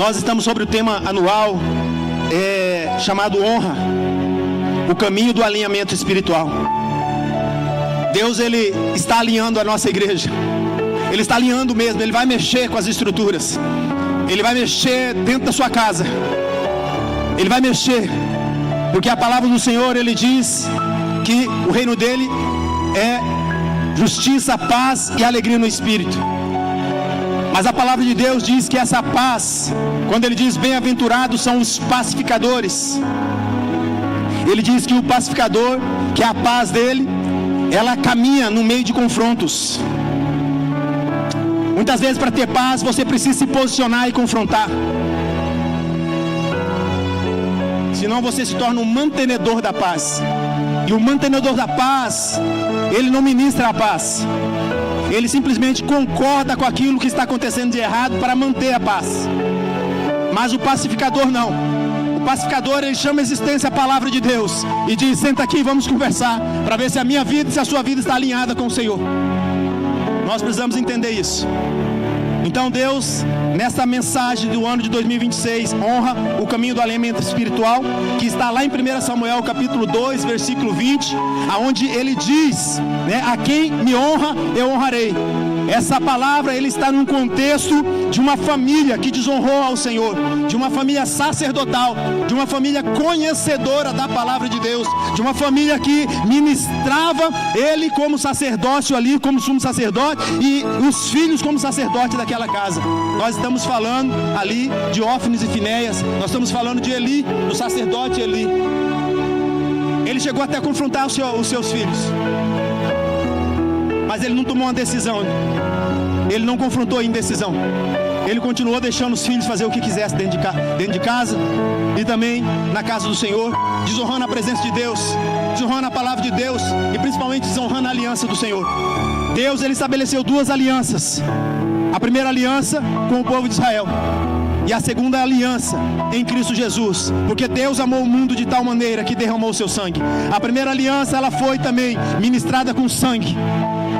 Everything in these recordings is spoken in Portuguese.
Nós estamos sobre o tema anual chamado honra, o caminho do alinhamento espiritual. Deus, Ele está alinhando a nossa igreja. Ele está alinhando mesmo, Ele vai mexer com as estruturas. Ele vai mexer dentro da sua casa. Ele vai mexer, porque a palavra do Senhor, Ele diz que o reino dEle é justiça, paz e alegria no Espírito. Mas a palavra de Deus diz que essa paz, quando Ele diz bem-aventurados são os pacificadores, Ele diz que o pacificador, que é a paz dele, ela caminha no meio de confrontos. Muitas vezes, para ter paz, você precisa se posicionar e confrontar. Senão você se torna um mantenedor da paz. E o mantenedor da paz, ele não ministra a paz. Ele simplesmente concorda com aquilo que está acontecendo de errado para manter a paz. Mas o pacificador não. O pacificador, ele chama a existência a palavra de Deus e diz: senta aqui e vamos conversar, para ver se a minha vida e se a sua vida está alinhada com o Senhor. Nós precisamos entender isso. Então Deus, nessa mensagem do ano de 2026, honra o caminho do alimento espiritual, que está lá em 1 Samuel capítulo 2, versículo 20, aonde ele diz, a quem me honra, eu honrarei. Essa palavra, ele está num contexto de uma família que desonrou ao Senhor, de uma família sacerdotal, de uma família conhecedora da palavra de Deus, de uma família que ministrava ele como sacerdócio ali, como sumo sacerdote, e os filhos como sacerdote daquela casa. Nós estamos falando ali de Ófnis e Finéias, nós estamos falando de Eli, do sacerdote Eli. Ele chegou até a confrontar os seus filhos, mas ele não tomou uma decisão. Ele não confrontou a indecisão. Ele continuou deixando os filhos fazer o que quisesse dentro de casa e também na casa do Senhor, desonrando a presença de Deus, desonrando a palavra de Deus e principalmente desonrando a aliança do Senhor. Deus, ele estabeleceu duas alianças. A primeira aliança com o povo de Israel e a segunda aliança em Cristo Jesus, porque Deus amou o mundo de tal maneira que derramou o seu sangue. A primeira aliança, ela foi também ministrada com sangue.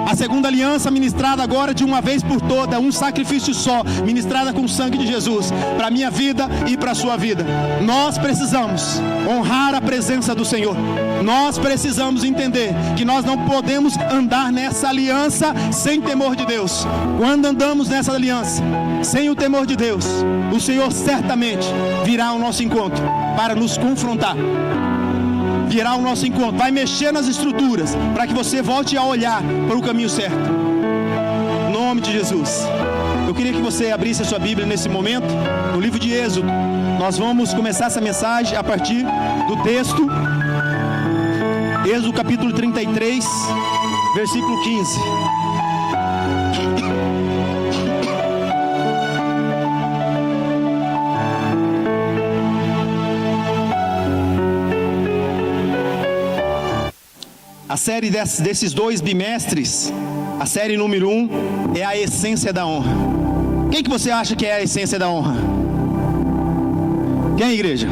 A segunda aliança ministrada agora de uma vez por toda, um sacrifício só, ministrada com o sangue de Jesus, para a minha vida e para a sua vida. Nós precisamos honrar a presença do Senhor. Nós precisamos entender que nós não podemos andar nessa aliança sem temor de Deus. Quando andamos nessa aliança sem o temor de Deus, o Senhor certamente virá ao nosso encontro para nos confrontar. Virá ao nosso encontro, vai mexer nas estruturas para que você volte a olhar para o caminho certo. Em nome de Jesus. Eu queria que você abrisse a sua Bíblia nesse momento, no livro de Êxodo. Nós vamos começar essa mensagem a partir do texto Êxodo capítulo 33, versículo 15. A série desses dois bimestres, a série número 1, é a essência da honra. Quem que você acha que é a essência da honra? Quem, igreja?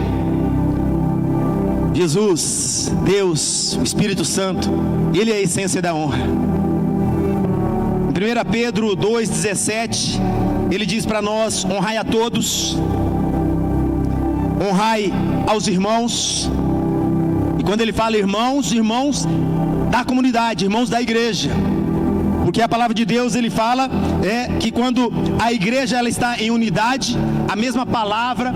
Jesus, Deus, o Espírito Santo, Ele é a essência da honra. Em 1 Pedro 2,17, ele diz para nós: honrai a todos, honrai aos irmãos. E quando ele fala irmãos, irmãos da comunidade, irmãos da igreja, porque a palavra de Deus, ele fala que quando a igreja ela está em unidade, a mesma palavra,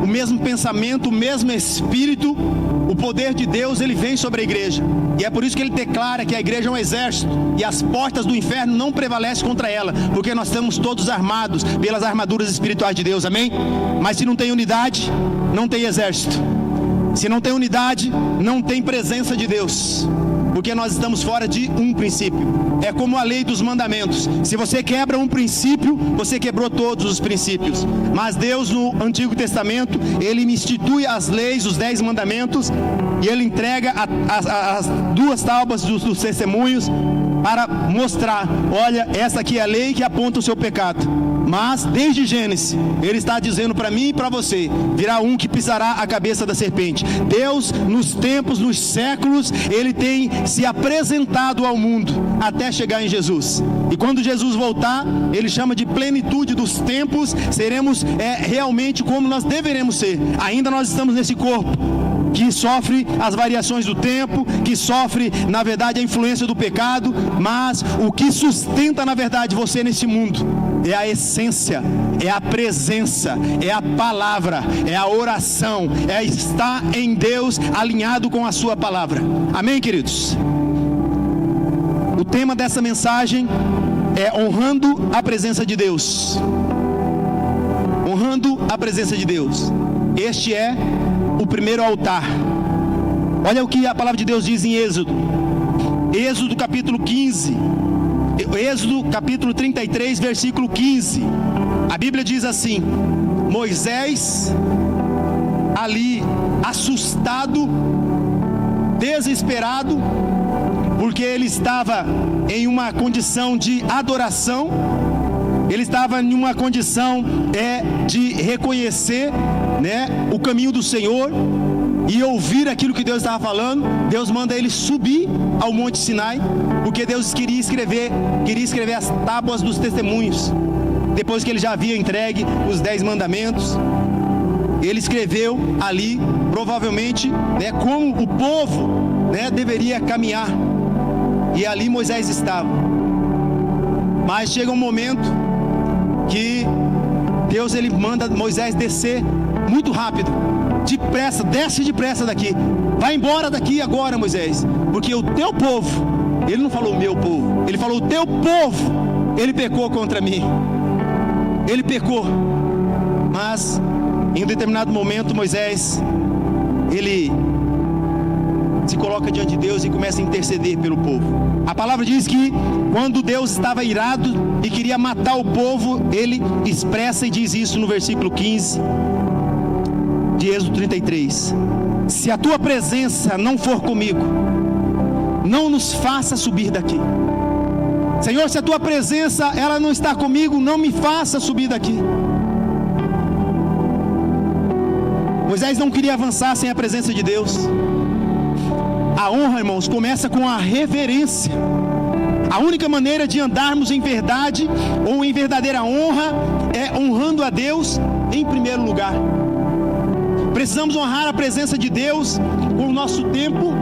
o mesmo pensamento, o mesmo espírito, o poder de Deus, ele vem sobre a igreja. E é por isso que ele declara que a igreja é um exército e as portas do inferno não prevalecem contra ela, porque nós estamos todos armados pelas armaduras espirituais de Deus, amém? Mas se não tem unidade, não tem exército. Se não tem unidade, não tem presença de Deus, porque nós estamos fora de um princípio. É como a lei dos mandamentos: se você quebra um princípio, você quebrou todos os princípios. Mas Deus, no Antigo Testamento, Ele institui as leis, os 10 mandamentos, e Ele entrega as 2 tábuas dos testemunhos para mostrar: olha, essa aqui é a lei que aponta o seu pecado. Mas desde Gênesis, Ele está dizendo para mim e para você: virá um que pisará a cabeça da serpente. Deus, nos tempos, nos séculos, Ele tem se apresentado ao mundo até chegar em Jesus. E quando Jesus voltar, Ele chama de plenitude dos tempos. Seremos realmente como nós deveremos ser. Ainda nós estamos nesse corpo que sofre as variações do tempo, que sofre, na verdade, a influência do pecado, mas o que sustenta, na verdade, você nesse mundo é a essência, é a presença, é a palavra, é a oração, é estar em Deus alinhado com a sua palavra. Amém, queridos? O tema dessa mensagem é honrando a presença de Deus. Honrando a presença de Deus. Este é o primeiro altar. Olha o que a palavra de Deus diz em Êxodo. Êxodo capítulo 15. Êxodo capítulo 33, versículo 15. A Bíblia diz assim: Moisés, ali assustado, desesperado, porque ele estava em uma condição de adoração, ele estava em uma condição de reconhecer, o caminho do Senhor e ouvir aquilo que Deus estava falando. Deus manda ele subir ao Monte Sinai, porque Deus queria escrever as tábuas dos testemunhos. Depois que ele já havia entregue os 10 mandamentos, ele escreveu ali, provavelmente, como o povo deveria caminhar. E ali Moisés estava. Mas chega um momento que Deus ele manda Moisés descer muito rápido, depressa, desce depressa daqui, vai embora daqui agora, Moisés, porque o teu povo, ele não falou o meu povo, ele falou o teu povo, ele pecou contra mim, ele pecou. Mas em um determinado momento Moisés, ele se coloca diante de Deus e começa a interceder pelo povo. A palavra diz que quando Deus estava irado e queria matar o povo, ele expressa e diz isso no versículo 15 de Êxodo 33: se a tua presença não for comigo, não nos faça subir daqui. Senhor, se a tua presença ela não está comigo, não me faça subir daqui. Moisés não queria avançar sem a presença de Deus. A honra, irmãos, começa com a reverência. A única maneira de andarmos em verdade ou em verdadeira honra é honrando a Deus em primeiro lugar. Precisamos honrar a presença de Deus com o nosso tempo.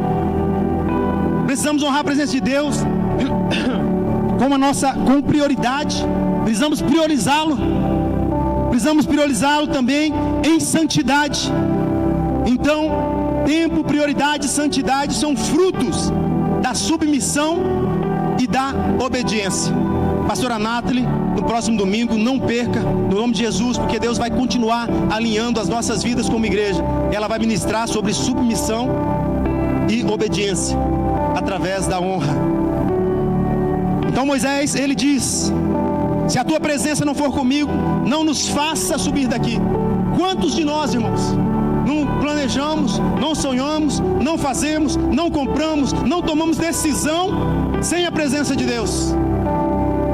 Precisamos honrar a presença de Deus com prioridade. Precisamos priorizá-lo. Precisamos priorizá-lo também em santidade. Então, tempo, prioridade e santidade são frutos da submissão e da obediência. Pastora Nathalie, no próximo domingo, não perca, no nome de Jesus, porque Deus vai continuar alinhando as nossas vidas como igreja. Ela vai ministrar sobre submissão e obediência através da honra. Então Moisés, ele diz: se a tua presença não for comigo, não nos faça subir daqui. Quantos de nós, irmãos, não planejamos, não sonhamos, não fazemos, não compramos, não tomamos decisão sem a presença de Deus?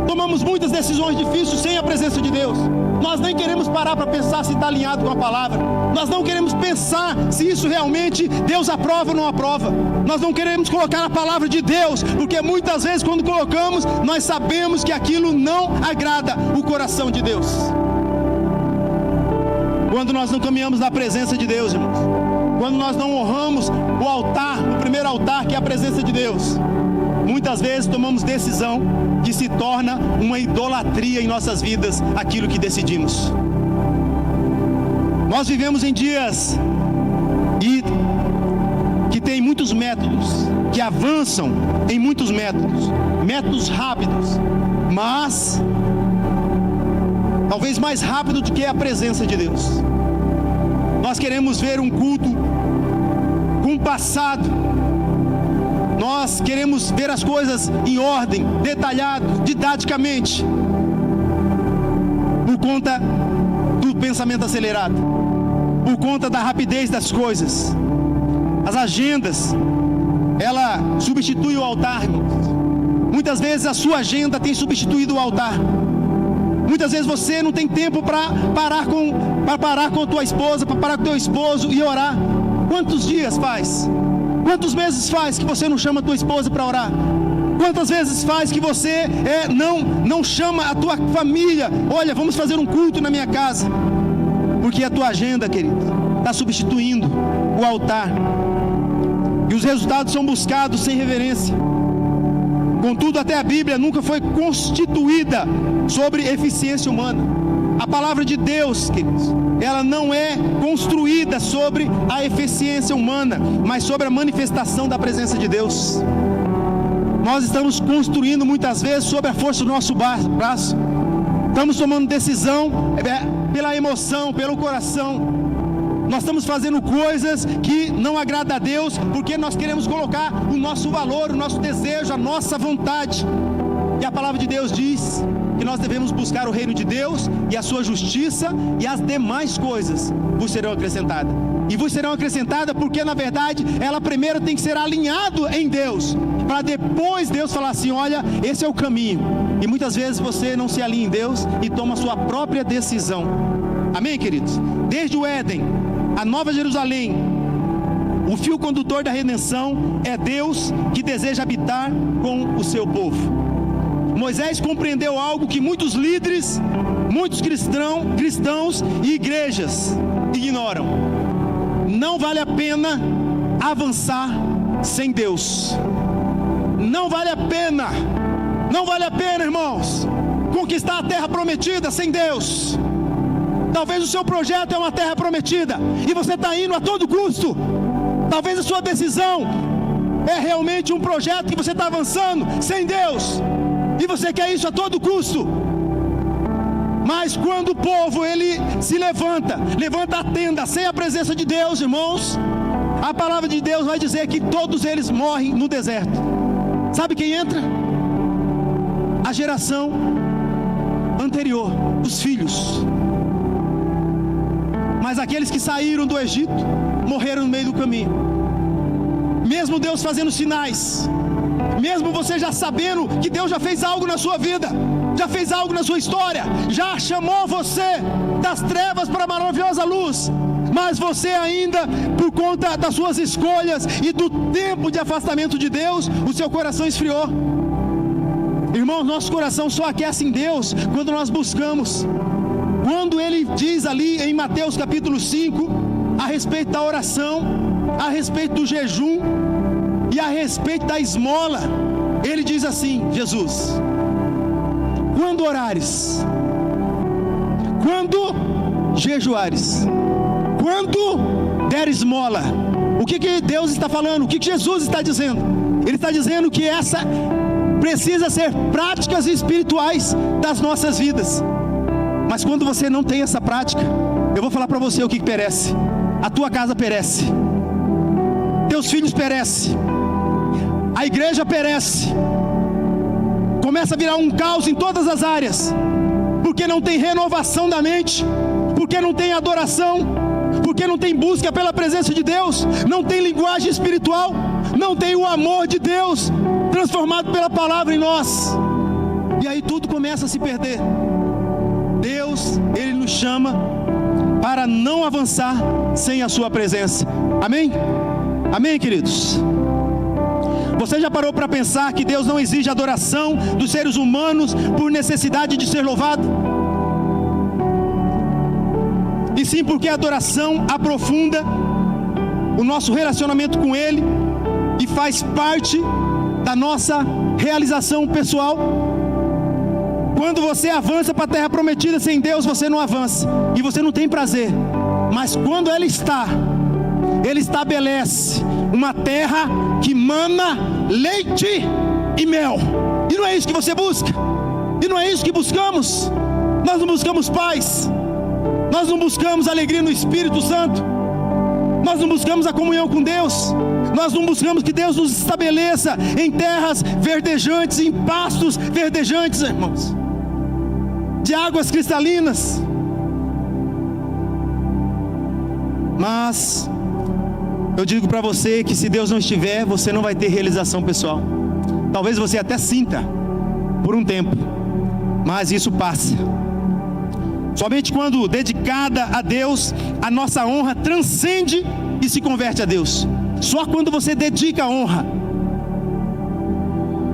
Tomamos muitas decisões difíceis sem a presença de Deus. Nós nem queremos parar para pensar se está alinhado com a palavra. Nós não queremos pensar se isso realmente Deus aprova ou não aprova. Nós não queremos colocar a palavra de Deus, porque muitas vezes quando colocamos, nós sabemos que aquilo não agrada o coração de Deus. Quando nós não caminhamos na presença de Deus, irmãos, quando nós não honramos o altar, o primeiro altar, que é a presença de Deus, muitas vezes tomamos decisão que se torna uma idolatria em nossas vidas, aquilo que decidimos. Nós vivemos em dias que tem muitos métodos, que avançam em muitos métodos rápidos, mas talvez mais rápido do que a presença de Deus. Nós queremos ver um culto compassado. Nós queremos ver as coisas em ordem, detalhado, didaticamente, por conta do pensamento acelerado, por conta da rapidez das coisas. As agendas, ela substitui o altar, irmãos. Muitas vezes a sua agenda tem substituído o altar. Muitas vezes você não tem tempo para parar com a tua esposa, para parar com o teu esposo e orar. Quantos dias faz? Quantos meses faz que você não chama a tua esposa para orar? Quantas vezes faz que você não chama a tua família? Olha, vamos fazer um culto na minha casa. Porque a tua agenda, querido, está substituindo o altar. E os resultados são buscados sem reverência. Contudo, até a Bíblia nunca foi constituída sobre eficiência humana. A palavra de Deus, queridos, ela não é construída sobre a eficiência humana, mas sobre a manifestação da presença de Deus. Nós estamos construindo muitas vezes sobre a força do nosso braço. Estamos tomando decisão pela emoção, pelo coração. Nós estamos fazendo coisas que não agradam a Deus, porque nós queremos colocar o nosso valor, o nosso desejo, a nossa vontade. E a palavra de Deus diz que nós devemos buscar o reino de Deus e a sua justiça, e as demais coisas vos serão acrescentadas. E vos serão acrescentadas porque, na verdade, ela primeiro tem que ser alinhado em Deus, para depois Deus falar assim: olha, esse é o caminho. E muitas vezes você não se alinha em Deus e toma a sua própria decisão. Amém, queridos? Desde o Éden, a Nova Jerusalém, o fio condutor da redenção é Deus que deseja habitar com o seu povo. Moisés compreendeu algo que muitos líderes, muitos cristãos e igrejas ignoram: não vale a pena avançar sem Deus. Não vale a pena, irmãos, conquistar a terra prometida sem Deus. Talvez o seu projeto é uma terra prometida e você está indo a todo custo. Talvez a sua decisão é realmente um projeto que você está avançando sem Deus, e você quer isso a todo custo. Mas quando o povo ele se levanta a tenda sem a presença de Deus, irmãos, a palavra de Deus vai dizer que todos eles morrem no deserto. Sabe quem entra? A geração anterior, os filhos. Mas aqueles que saíram do Egito morreram no meio do caminho. Mesmo Deus fazendo sinais, mesmo você já sabendo que Deus já fez algo na sua vida, já fez algo na sua história, já chamou você das trevas para a maravilhosa luz, mas você ainda, por conta das suas escolhas e do tempo de afastamento de Deus, o seu coração esfriou. Irmãos, nosso coração só aquece em Deus quando nós buscamos. Quando ele diz ali em Mateus capítulo 5, a respeito da oração, a respeito do jejum e a respeito da esmola, ele diz assim: Jesus, quando orares, quando jejuares, quando der esmola, o que Deus está falando? O que Jesus está dizendo? Ele está dizendo que essa precisa ser práticas espirituais das nossas vidas. Mas quando você não tem essa prática, eu vou falar para você o que perece. A tua casa perece, teus filhos perecem, a igreja perece, começa a virar um caos em todas as áreas, porque não tem renovação da mente, porque não tem adoração, porque não tem busca pela presença de Deus, não tem linguagem espiritual, não tem o amor de Deus transformado pela palavra em nós, e aí tudo começa a se perder. Deus, Ele nos chama para não avançar sem a sua presença. Amém? Amém, queridos? Você já parou para pensar que Deus não exige adoração dos seres humanos por necessidade de ser louvado? E sim porque a adoração aprofunda o nosso relacionamento com Ele e faz parte da nossa realização pessoal. Quando você avança para a terra prometida sem Deus, você não avança e você não tem prazer. Mas quando Ele estabelece uma terra que mana leite e mel. E não é isso que você busca, e não é isso que buscamos. Nós não buscamos paz, nós não buscamos alegria no Espírito Santo, nós não buscamos a comunhão com Deus, nós não buscamos que Deus nos estabeleça em terras verdejantes, em pastos verdejantes, irmãos, de águas cristalinas. Mas eu digo para você que se Deus não estiver, você não vai ter realização pessoal. Talvez você até sinta por um tempo, mas isso passa. Somente quando dedicada a Deus, a nossa honra transcende e se converte a Deus. Só quando você dedica a honra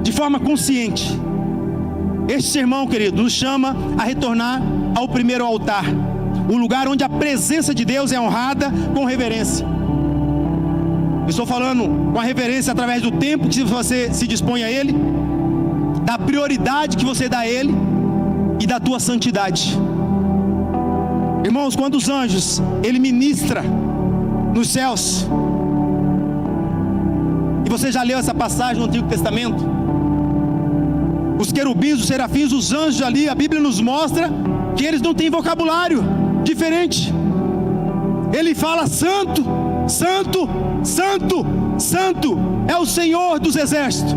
de forma consciente. Este sermão, querido, nos chama a retornar ao primeiro altar, o lugar onde a presença de Deus é honrada com reverência. Estou falando com a reverência através do tempo que você se dispõe a Ele, da prioridade que você dá a Ele e da tua santidade. Irmãos, quando os anjos, Ele ministra nos céus, e você já leu essa passagem no Antigo Testamento, os querubins, os serafins, os anjos ali, a Bíblia nos mostra que eles não têm vocabulário diferente. Ele fala: santo, santo, santo, santo é o Senhor dos exércitos.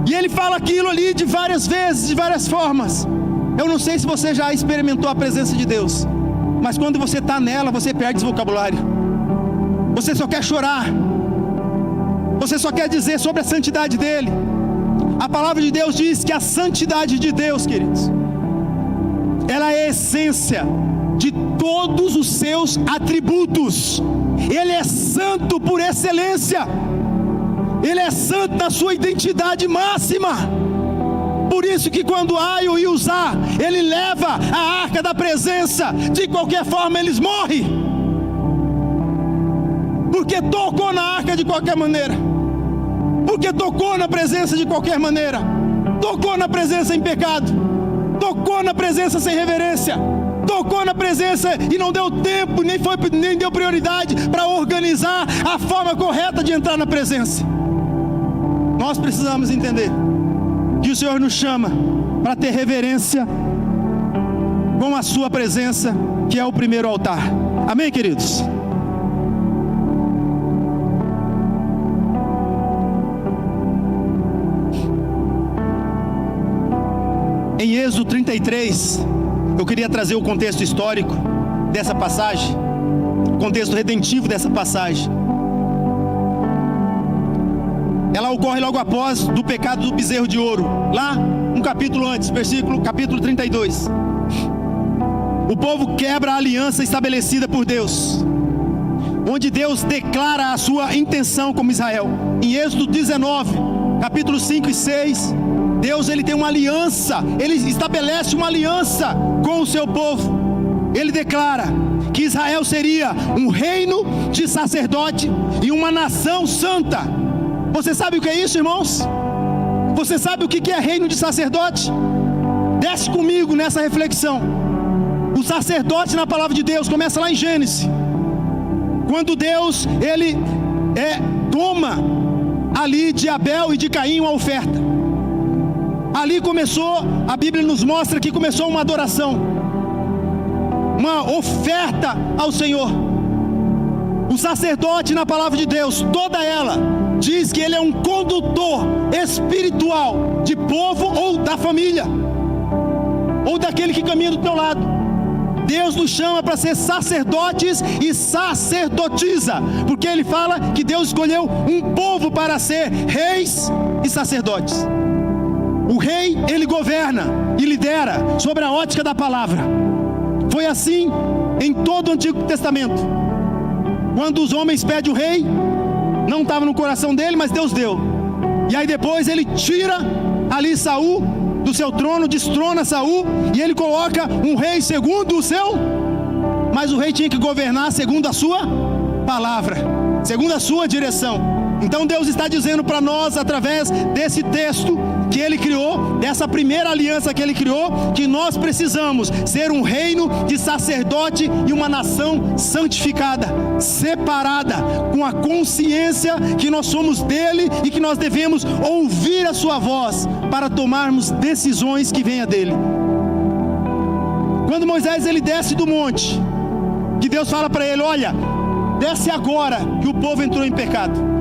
E ele fala aquilo ali de várias vezes, de várias formas. Eu não sei se você já experimentou a presença de Deus, mas quando você está nela, você perde esse vocabulário. Você só quer chorar, você só quer dizer sobre a santidade dele. A palavra de Deus diz que a santidade de Deus, queridos, ela é a essência de todos os seus atributos. Ele é santo por excelência. Ele é santo na sua identidade máxima. Por isso que quando Aio e Uzá, ele leva a arca da presença, de qualquer forma eles morrem, porque tocou na arca de qualquer maneira, porque tocou na presença de qualquer maneira, tocou na presença em pecado, tocou na presença sem reverência, tocou na presença e não deu tempo, nem deu prioridade para organizar a forma correta de entrar na presença. Nós precisamos entender que o Senhor nos chama para ter reverência com a sua presença, que é o primeiro altar. Amém, queridos? Em Êxodo 33, eu queria trazer o contexto histórico dessa passagem, o contexto redentivo dessa passagem. Ela ocorre logo após do pecado do bezerro de ouro, lá um capítulo antes, capítulo 32. O povo quebra a aliança estabelecida por Deus, onde Deus declara a sua intenção como Israel. Em Êxodo 19, capítulo 5 e 6, Deus, ele tem uma aliança, ele estabelece uma aliança com o seu povo. Ele declara que Israel seria um reino de sacerdote e uma nação santa. Você sabe o que é isso, irmãos? Você sabe o que é reino de sacerdote? Desce comigo nessa reflexão. O sacerdote na palavra de Deus começa lá em Gênesis, quando Deus, ele toma ali de Abel e de Caim uma oferta. Ali começou, a Bíblia nos mostra que começou uma adoração, uma oferta ao Senhor. O sacerdote na palavra de Deus, toda ela, diz que ele é um condutor espiritual de povo ou da família, ou daquele que caminha do teu lado. Deus nos chama para ser sacerdotes e sacerdotisa, porque Ele fala que Deus escolheu um povo para ser reis e sacerdotes. O rei, ele governa e lidera sobre a ótica da palavra. Foi assim em todo o Antigo Testamento. Quando os homens pedem o rei, não estava no coração dele, mas Deus deu. E aí depois ele tira ali Saul do seu trono, destrona Saul, e ele coloca um rei segundo o seu, mas o rei tinha que governar segundo a sua palavra, segundo a sua direção. Então Deus está dizendo para nós, através desse texto que Ele criou, dessa primeira aliança que Ele criou, que nós precisamos ser um reino de sacerdote e uma nação santificada, separada, com a consciência que nós somos dEle e que nós devemos ouvir a sua voz para tomarmos decisões que venham dEle. Quando Moisés ele desce do monte, que Deus fala para ele: olha, desce agora que o povo entrou em pecado.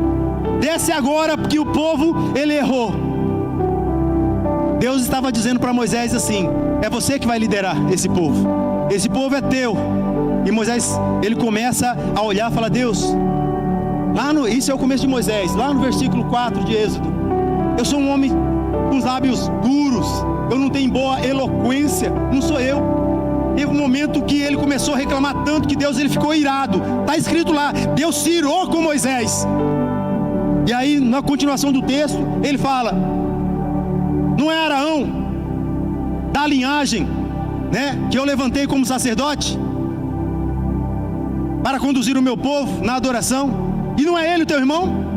Desce agora porque o povo, ele errou. Deus estava dizendo para Moisés assim: é você que vai liderar esse povo. Esse povo é teu. E Moisés, ele começa a olhar e fala: Deus, isso é o começo de Moisés, lá no versículo 4 de Êxodo: eu sou um homem com os lábios duros, eu não tenho boa eloquência, não sou eu. teve um momento que ele começou a reclamar tanto que Deus ele ficou irado. Está escrito lá, Deus se irou com Moisés. E aí na continuação do texto ele fala: não é Arão da linhagem, né, que eu levantei como sacerdote para conduzir o meu povo na adoração? E não é ele o teu irmão?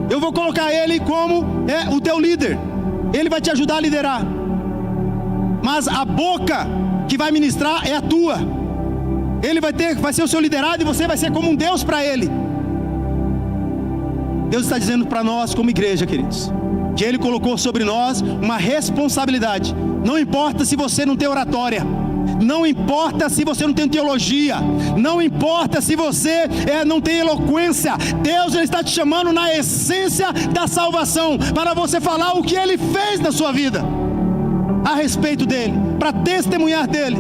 Eu vou colocar ele como o teu líder. Ele vai te ajudar a liderar. Mas a boca que vai ministrar é a tua. Ele vai ser o seu liderado e você vai ser como um Deus para ele. Deus está dizendo para nós como igreja, queridos, que Ele colocou sobre nós uma responsabilidade. Não importa se você não tem oratória, não importa se você não tem teologia, não importa se você não tem eloquência. Deus ele está te chamando na essência da salvação, para você falar o que Ele fez na sua vida, a respeito dEle, para testemunhar dEle.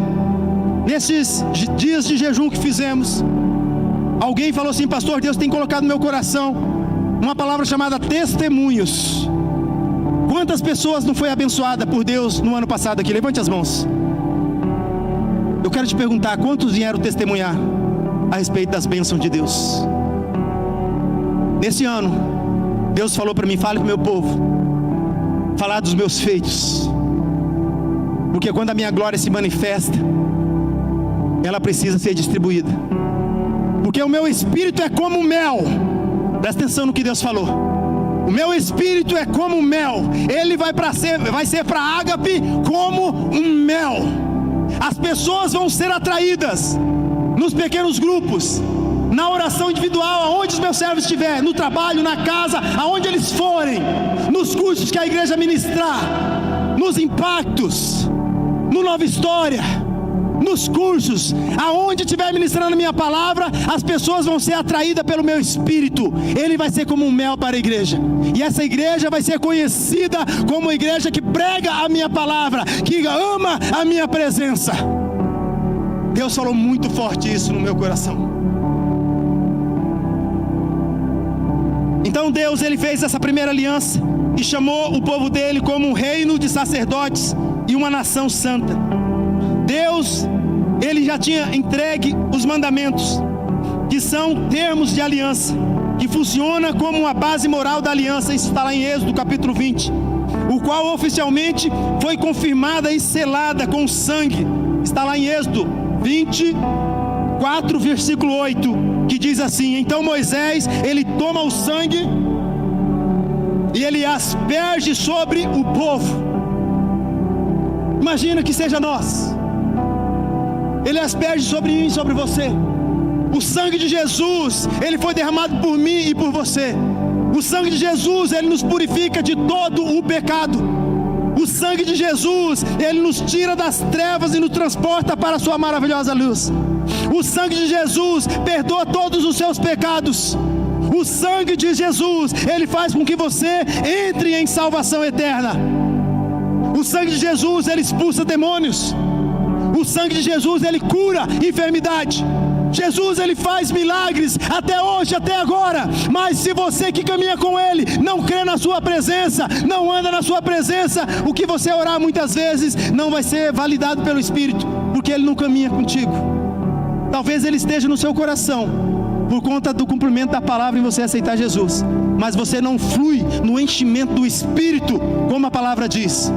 Nesses dias de jejum que fizemos, alguém falou assim: pastor, Deus tem colocado no meu coração uma palavra chamada testemunhos. Quantas pessoas não foi abençoada por Deus no ano passado aqui? Levante as mãos. Eu quero te perguntar, quantos vieram testemunhar a respeito das bênçãos de Deus? Nesse ano, Deus falou para mim: fale com o meu povo, falar dos meus feitos, porque quando a minha glória se manifesta, ela precisa ser distribuída, porque o meu espírito é como mel. Presta atenção no que Deus falou. O meu espírito é como mel. Ele vai ser para Ágape como um mel. As pessoas vão ser atraídas nos pequenos grupos, na oração individual, aonde os meus servos estiverem, no trabalho, na casa, aonde eles forem, nos cursos que a igreja ministrar, nos impactos, no Nova História, nos cursos, aonde estiver ministrando a minha palavra, as pessoas vão ser atraídas pelo meu espírito. Ele vai ser como um mel para a igreja, e essa igreja vai ser conhecida como a igreja que prega a minha palavra, que ama a minha presença. Deus falou muito forte isso no meu coração. Então Deus ele fez essa primeira aliança e chamou o povo dele como um reino de sacerdotes e uma nação santa. Deus, ele já tinha entregue os mandamentos, que são termos de aliança, que funciona como uma base moral da aliança. Isso está lá em Êxodo capítulo 20, o qual oficialmente foi confirmada e selada com sangue. Está lá em Êxodo 24, versículo 8, que diz assim: então Moisés, ele toma o sangue e ele asperge sobre o povo. Imagina que seja nós. Ele asperge sobre mim e sobre você. O sangue de Jesus, ele foi derramado por mim e por você. O sangue de Jesus, ele nos purifica de todo o pecado. O sangue de Jesus, ele nos tira das trevas e nos transporta para a sua maravilhosa luz. O sangue de Jesus perdoa todos os seus pecados. O sangue de Jesus, ele faz com que você entre em salvação eterna. O sangue de Jesus, ele expulsa demônios. O sangue de Jesus, ele cura enfermidade. Jesus, ele faz milagres até hoje, até agora. Mas se você que caminha com ele não crê na sua presença, não anda na sua presença, o que você orar muitas vezes não vai ser validado pelo Espírito, porque ele não caminha contigo. Talvez ele esteja no seu coração por conta do cumprimento da palavra em você aceitar Jesus, mas você não flui no enchimento do Espírito, como a palavra diz.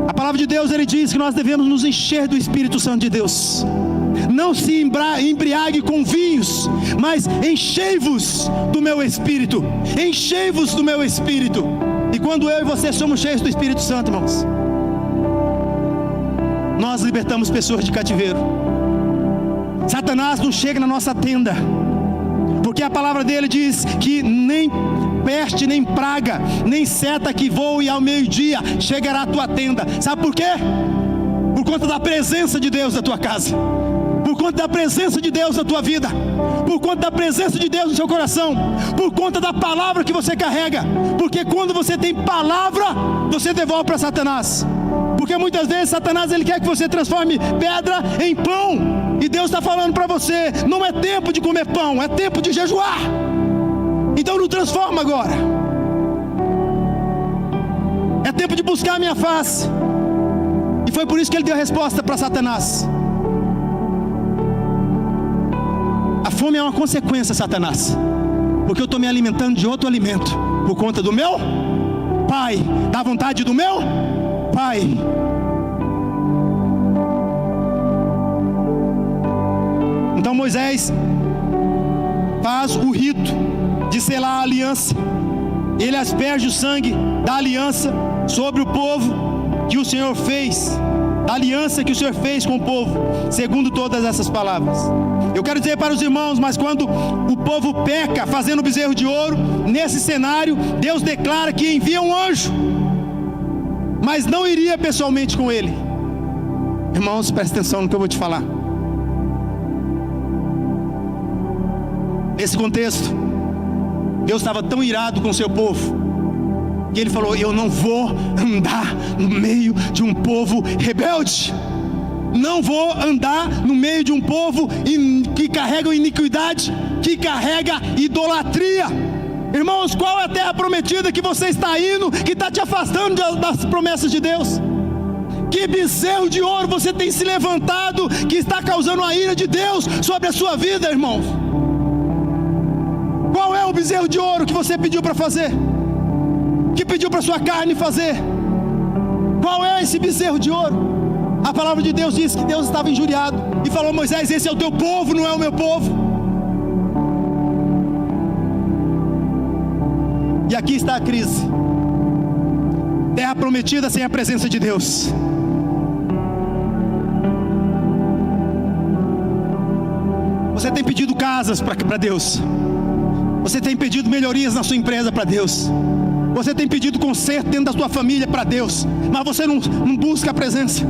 A palavra de Deus, ele diz que nós devemos nos encher do Espírito Santo de Deus. Não se embriague com vinhos, mas enchei-vos do meu Espírito. Enchei-vos do meu Espírito. E quando eu e você somos cheios do Espírito Santo, irmãos, nós libertamos pessoas de cativeiro. Satanás não chega na nossa tenda, porque a palavra dele diz que nem peste, nem praga, nem seta que voe ao meio-dia chegará à tua tenda. Sabe por quê? Por conta da presença de Deus na tua casa, por conta da presença de Deus na tua vida, por conta da presença de Deus no seu coração, por conta da palavra que você carrega. Porque quando você tem palavra, você devolve para Satanás. Porque muitas vezes Satanás, ele quer que você transforme pedra em pão, e Deus está falando para você: não é tempo de comer pão, é tempo de jejuar. Então não transforma agora. É tempo de buscar a minha face. E foi por isso que ele deu a resposta para Satanás. A fome é uma consequência, Satanás, porque eu estou me alimentando de outro alimento, por conta do meu Pai, da vontade do meu Pai. Então Moisés faz o rito de selar a aliança. Ele asperge o sangue da aliança sobre o povo que o Senhor fez, da aliança que o Senhor fez com o povo, segundo todas essas palavras. Eu quero dizer para os irmãos, mas quando o povo peca fazendo o bezerro de ouro, nesse cenário, Deus declara que envia um anjo, mas não iria pessoalmente com ele. Irmãos, presta atenção no que eu vou te falar. Nesse contexto, Deus estava tão irado com o seu povo, que ele falou: eu não vou andar no meio de um povo rebelde, não vou andar no meio de um povo que carrega iniquidade, que carrega idolatria. Irmãos, qual é a terra prometida que você está indo, que está te afastando das promessas de Deus? Que bezerro de ouro você tem se levantado, que está causando a ira de Deus sobre a sua vida, irmãos? Qual é o bezerro de ouro que você pediu para fazer? Que pediu para sua carne fazer? Qual é esse bezerro de ouro? A palavra de Deus diz que Deus estava injuriado e falou: Moisés, esse é o teu povo, não é o meu povo. E aqui está a crise. Terra prometida sem a presença de Deus. Você tem pedido casas para Deus. Você tem pedido melhorias na sua empresa para Deus. Você tem pedido conserto dentro da sua família para Deus. Mas você não busca a presença.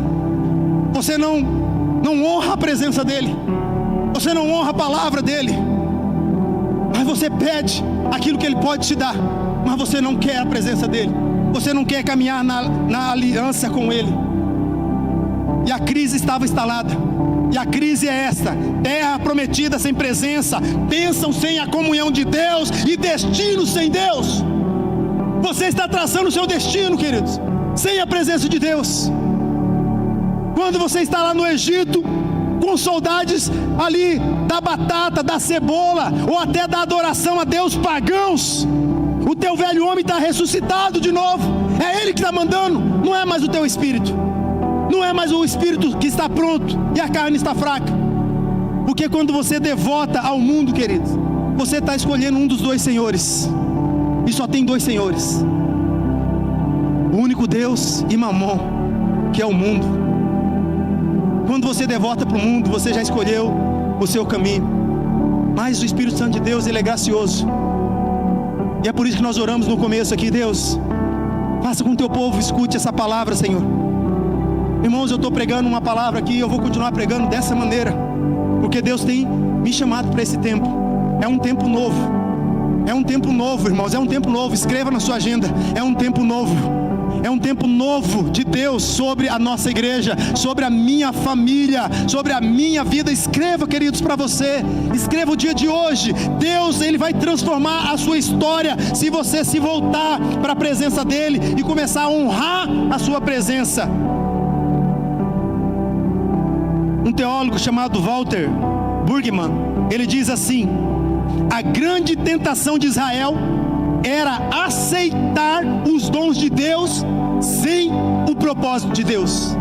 Você não honra a presença dEle. Você não honra a palavra dEle. Mas você pede aquilo que Ele pode te dar, mas você não quer a presença dEle. Você não quer caminhar na aliança com Ele. E a crise estava instalada. E a crise é esta: terra prometida sem presença, bênção sem a comunhão de Deus e destino sem Deus. Você está traçando o seu destino, queridos, sem a presença de Deus. Quando você está lá no Egito, com saudades ali da batata, da cebola, ou até da adoração a Deus pagãos, o teu velho homem está ressuscitado de novo. É Ele que está mandando, não é mais o teu espírito. Não é mais o espírito que está pronto e a carne está fraca. Porque quando você devota ao mundo, queridos, você está escolhendo um dos dois senhores. E só tem dois senhores: o único Deus e Mamon, que é o mundo. Quando você devota para o mundo, você já escolheu o seu caminho. Mas o Espírito Santo de Deus, Ele é gracioso. E é por isso que nós oramos no começo aqui: Deus, faça com que o teu povo escute essa palavra, Senhor. Irmãos, eu estou pregando uma palavra aqui, eu vou continuar pregando dessa maneira, porque Deus tem me chamado para esse tempo. É um tempo novo. É um tempo novo, irmãos, é um tempo novo. Escreva na sua agenda: é um tempo novo. É um tempo novo de Deus sobre a nossa igreja, sobre a minha família, sobre a minha vida. Escreva, queridos, para você. Escreva o dia de hoje. Deus, Ele vai transformar a sua história se você se voltar para a presença dEle e começar a honrar a sua presença. Um teólogo chamado Walter Brueggemann, ele diz assim: a grande tentação de Israel era aceitar os dons de Deus sem o propósito de Deus.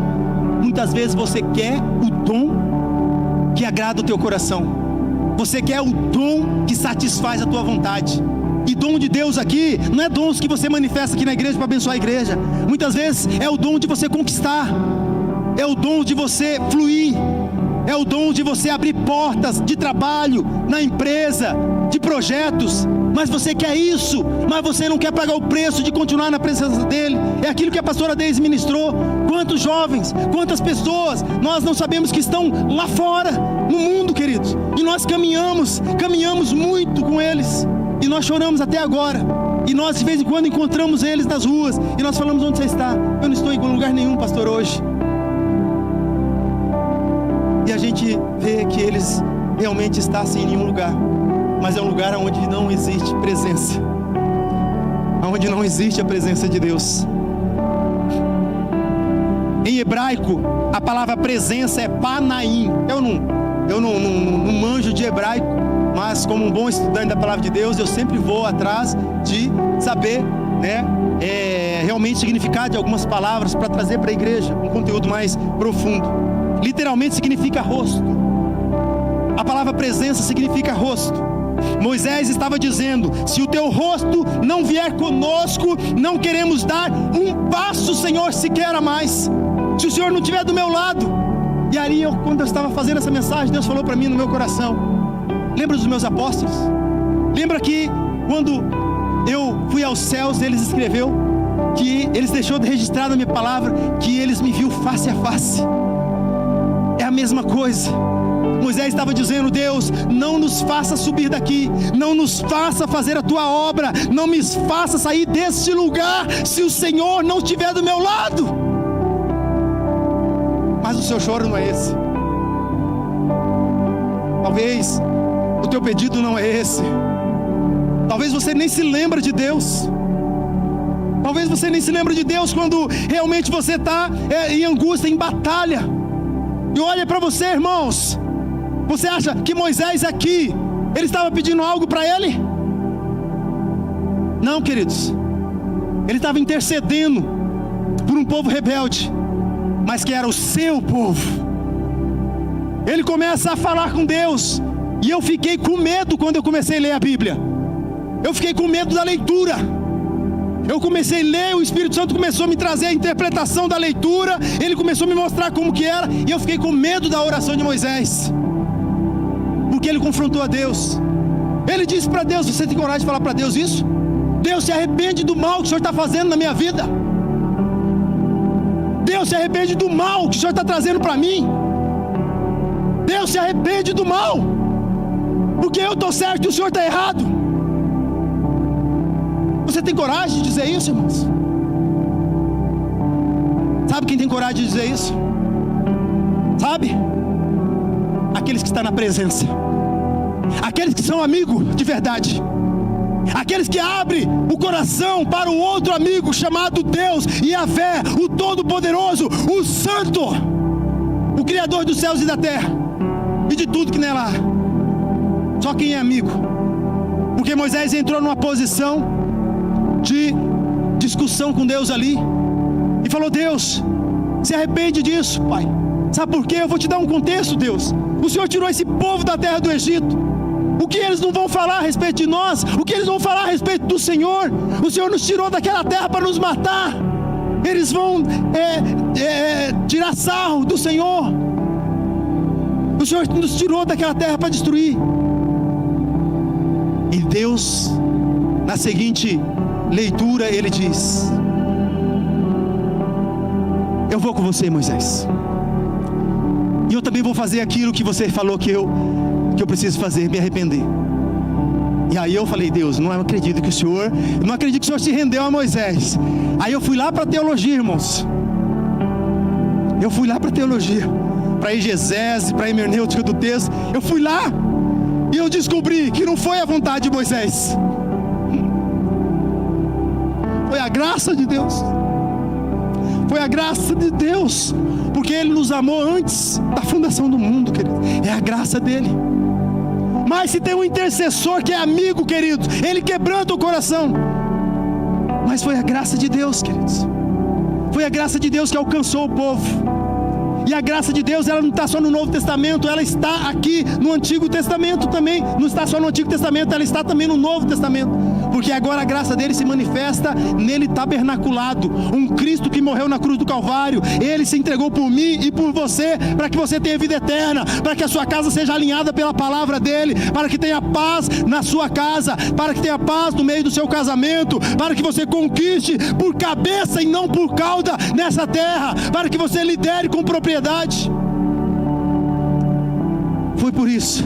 Muitas vezes você quer o dom que agrada o teu coração. Você quer o dom que satisfaz a tua vontade. E dom de Deus aqui não é dons que você manifesta aqui na igreja para abençoar a igreja. Muitas vezes é o dom de você conquistar. É o dom de você fluir. É o dom de você abrir portas de trabalho na empresa, de projetos. Mas você quer isso, mas você não quer pagar o preço de continuar na presença dEle. É aquilo que a pastora Deise ministrou. Quantos jovens, quantas pessoas nós não sabemos que estão lá fora, no mundo, queridos. E nós caminhamos muito com eles. E nós choramos até agora. E nós de vez em quando encontramos eles nas ruas. E nós falamos: onde você está? Eu não estou em lugar nenhum, pastor, hoje. E a gente vê que eles realmente estão sem nenhum lugar. Mas é um lugar onde não existe presença. Onde não existe a presença de Deus. Em hebraico, a palavra presença é panaim. Eu não manjo de hebraico, mas como um bom estudante da palavra de Deus, eu sempre vou atrás de saber, né, realmente o significado de algumas palavras para trazer para a igreja um conteúdo mais profundo. Literalmente significa rosto. A palavra presença significa rosto. Moisés estava dizendo: se o teu rosto não vier conosco, não queremos dar um passo, Senhor, sequer a mais. Se o Senhor não estiver do meu lado. E ali, quando eu estava fazendo essa mensagem, Deus falou para mim no meu coração: lembra dos meus apóstolos? Lembra que quando eu fui aos céus, eles escreveu que eles deixou de registrar na minha palavra que eles me viu face a face. É a mesma coisa. Moisés estava dizendo: Deus, não nos faça subir daqui, não nos faça fazer a tua obra, não me faça sair deste lugar se o Senhor não estiver do meu lado. Mas o seu choro não é esse. Talvez o teu pedido não é esse. Talvez você nem se lembra de Deus. Talvez você nem se lembra de Deus quando realmente você está em angústia, em batalha. E olha para você, irmãos. Você acha que Moisés aqui, ele estava pedindo algo para ele? Não, queridos. Ele estava intercedendo por um povo rebelde, mas que era o seu povo. Ele começa a falar com Deus. E eu fiquei com medo quando eu comecei a ler a Bíblia. Eu fiquei com medo da leitura. Eu comecei a ler, o Espírito Santo começou a me trazer a interpretação da leitura. Ele começou a me mostrar como que era. E eu fiquei com medo da oração de Moisés, porque ele confrontou a Deus. Ele disse para Deus: você tem coragem de falar para Deus isso? Deus, se arrepende do mal que o Senhor está fazendo na minha vida. Deus, se arrepende do mal que o Senhor está trazendo para mim. Deus, se arrepende do mal, porque eu estou certo e o Senhor está errado. Você tem coragem de dizer isso, irmãos? Sabe quem tem coragem de dizer isso? Sabe? Aqueles que estão na presença. Aqueles que são amigos de verdade. Aqueles que abrem o coração para o outro amigo chamado Deus, Yahvé, o Todo-Poderoso, o Santo, o Criador dos céus e da terra e de tudo que nela há. Só quem é amigo. Porque Moisés entrou numa posição de discussão com Deus ali e falou: Deus, se arrepende disso, Pai. Sabe por quê? Eu vou te dar um contexto, Deus. O Senhor tirou esse povo da terra do Egito. O que eles não vão falar a respeito de nós? O que eles vão falar a respeito do Senhor? O Senhor nos tirou daquela terra para nos matar. Eles vão tirar sarro do Senhor. O Senhor nos tirou daquela terra para destruir. E Deus, na seguinte leitura, ele diz: eu vou com você, Moisés, e eu também vou fazer aquilo que você falou que eu preciso fazer, me arrepender. E aí eu falei: Deus, não acredito que o Senhor se rendeu a Moisés. Aí eu fui lá para a teologia, irmãos. Eu fui lá para a teologia, para a exegese, para a hermenêutica do texto. Eu fui lá e eu descobri que não foi a vontade de Moisés, foi a graça de Deus. Foi a graça de Deus, porque Ele nos amou antes da fundação do mundo, querido. É a graça dEle. Mas se tem um intercessor que é amigo, queridos, ele quebranta o coração. Mas foi a graça de Deus, queridos. Foi a graça de Deus que alcançou o povo. E a graça de Deus, ela não está só no Novo Testamento, ela está aqui no Antigo Testamento também. Não está só no Antigo Testamento, ela está também no Novo Testamento. Porque agora a graça dele se manifesta nele tabernaculado. Um Cristo que morreu na cruz do Calvário. Ele se entregou por mim e por você, para que você tenha vida eterna, para que a sua casa seja alinhada pela palavra dele, para que tenha paz na sua casa, para que tenha paz no meio do seu casamento, para que você conquiste por cabeça e não por cauda nessa terra, para que você lidere com propriedade. Foi por isso.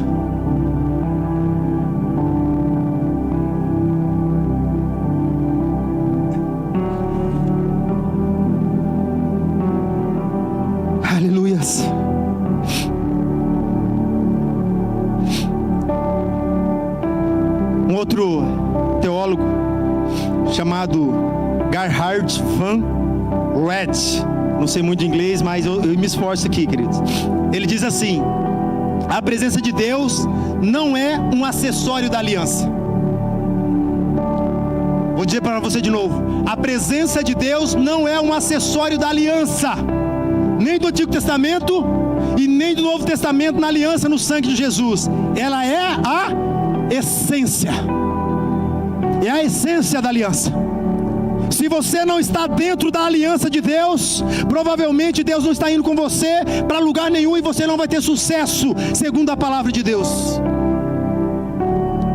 Aleluias. Um outro teólogo chamado Gerhard van Rett, Não sei muito de inglês, mas eu me esforço aqui, queridos. Ele diz assim: a presença de Deus não é um acessório da aliança. Vou dizer para você de novo: a presença de Deus não é um acessório da aliança, nem do Antigo Testamento e nem do Novo Testamento na aliança no sangue de Jesus. Ela é a essência. É a essência da aliança. Se você não está dentro da aliança de Deus, provavelmente Deus não está indo com você para lugar nenhum e você não vai ter sucesso, segundo a palavra de Deus.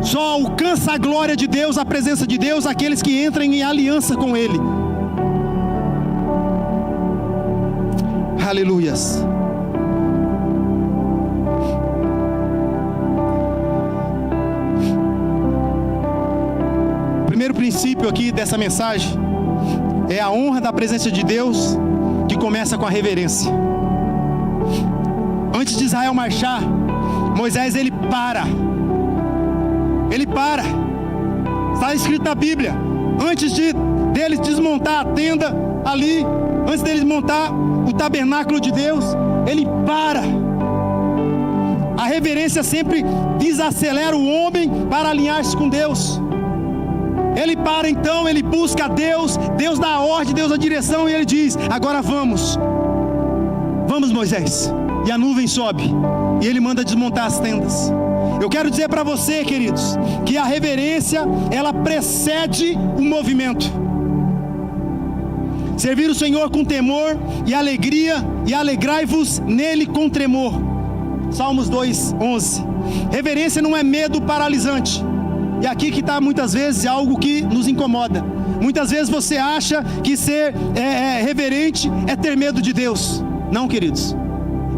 Só alcança a glória de Deus, a presença de Deus, aqueles que entram em aliança com Ele. Aleluias. O primeiro princípio aqui dessa mensagem é a honra da presença de Deus, que começa com a reverência. Antes de Israel marchar, Moisés ele para, está escrito na Bíblia, antes deles desmontar a tenda ali, antes deles montar o tabernáculo de Deus, ele para. A reverência sempre desacelera o homem para alinhar-se com Deus. Ele para então, ele busca Deus, Deus dá a ordem, Deus dá a direção, e ele diz: agora vamos Moisés. E a nuvem sobe, e ele manda desmontar as tendas. Eu quero dizer para você, queridos, que a reverência, ela precede o movimento. Servir o Senhor com temor e alegria, e alegrai-vos nele com tremor. Salmos 2:11. Reverência não é medo paralisante. E aqui que está muitas vezes algo que nos incomoda. Muitas vezes você acha que ser reverente é ter medo de Deus. Não, queridos.